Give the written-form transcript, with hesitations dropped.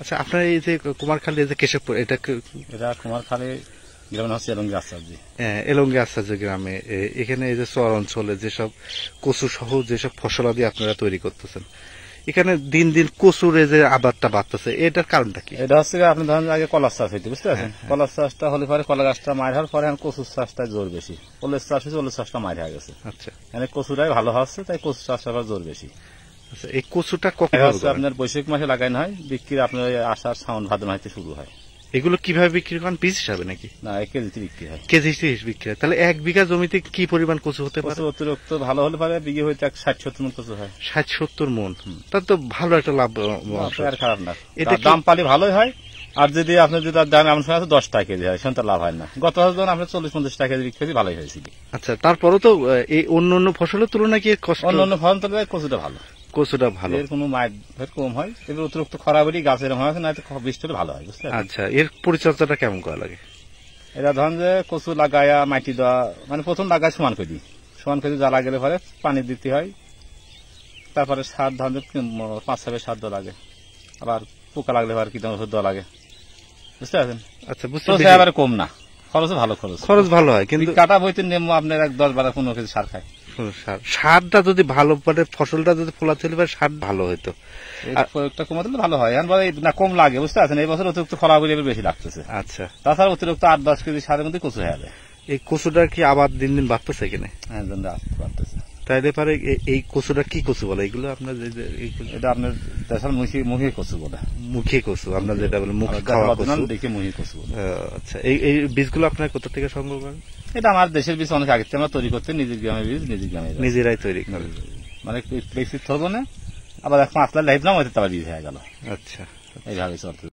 আচ্ছা, আপনার এই যে কুমারখালী, এই যে কেশবপুর, এটা কুমারখালী গ্রামের হচ্ছে এলঙ্গি আচার্য। এলঙ্গি আচার্য গ্রামে, এখানে এই যে চর অঞ্চলে যেসব কচু সহ যেসব ফসলাদি আপনারা তৈরি করতেছেন, এখানে দিন দিন কচুর এই যে আবাদটা বাড়তেছে, এটার কারণটা কি? এটা হচ্ছে আপনি ধরেন আগে কলার চাষ হইতে, বুঝতে পারছেন? কলার চাষটা হলে পরে কলা গাছটা মার হওয়ার পরে কচুর চাষটা জোর বেশি। ওলের চাষ হয়েছে, ওলের চাষটা মার হয়ে গেছে। আচ্ছা, মানে কচুটাই ভালো হচ্ছে, তাই কচু চাষটা আবার জোর বেশি। আচ্ছা, এই কচুটা কখন আপনার বৈশাখ মাসে লাগানো হয়, বিক্রি আপনার আষাঢ় শ্রাবণ ভাদ্র মাসে শুরু হয়। এগুলো কিভাবে বিক্রি করেন? পিস হিসাবে নাকি? না, কেজিতে বিক্রি হয়। কেজি বিক্রি হয়। তাহলে 1 বিঘা জমিতে কি পরিমাণ কচু হতে পারে? অতিরিক্ত ভালো হলে পারে বিঘে হইতে 60-70 মন কচু হয়। 60-70 মন, তার তো ভালো একটা লাভ। আর খারাপ না, এটা দাম পালি ভালোই হয়। আর যদি আপনি যদি দাম এমন সময় 10 টাকা কেজি হয়, সেটা লাভ হয় না। গত বছর আপনি 40-50 টাকা কেজি বিক্রি ভালোই হয়েছিল। আচ্ছা, তারপরও তো এই অন্য ফসলের তুলনায় কি অন্য ফসল তুলনায় কচুটা ভালো। কচুটা ভালো, এর কোনো মায়ের কম হয়। এবার অতিরিক্ত খরা বেরি গাছের হয় না, বৃষ্টি হলে ভালো হয়, বুঝতে পারছেন? আচ্ছা, এর পরিচর্যাটা কেমন করা লাগে? এটা ধরেন যে কচু লাগায়া মাটি দেওয়া, মানে প্রথম লাগায় সমান করে দিই, সমান করে জ্বালা গেলে পরে পানি দিতে হয়। তারপরে সার ধরেন 5-6 সার দেওয়া লাগে। আবার পোকা লাগলে পরে কীটনাশক দেওয়া লাগে, বুঝতে পারছেন? আচ্ছা, বুঝতে এবার কম না, খরচ ভালো, খরচ ভালো হয়। কিন্তু কাটা বইতে নেমো আপনার 10-12-15 কেজি সার খায়। সারটা যদি ভালো, মানে ফসলটা যদি ফোলা ছিল সার ভালো হইতো, প্রয়োগটা কমে দিলে ভালো হয়। না কম লাগে, বুঝতে পারছেন? এই বছর অতিরিক্ত খরা বলে বেশি লাগতেছে। আচ্ছা, তাছাড়া অতিরিক্ত 8-10 কেজি সারের মধ্যে কচু হয়ে যাবে। এই কচুটার কি আবার দিন দিন বাড়তেছে কিনা? হ্যাঁ, বাড়তেছে। তাইলে পারে এই কচুটা কি কচু বলে এগুলো আপনার? এটা আপনার দেশাল মুখী কচু বলে। মুখী কচু, আমরা যেটা বলে মুখ খাওয়া কচু, দেখে মুখী কচু বলে। আচ্ছা, এই বীজগুলো আপনার কোথা থেকে সংগ্রহ করেন? এটা আমার দেশের বীজ অনেক আগে থেকে আমরা তৈরি করতে, নিজের গ্রামের বীজ নিজেরাই তৈরি করেন। মানে প্লেক্সিট হবো না, আবার 5 লাখ লাইফ নাম হয়তো তার বীজ হয়ে গেল। আচ্ছা, এইভাবে চলতে।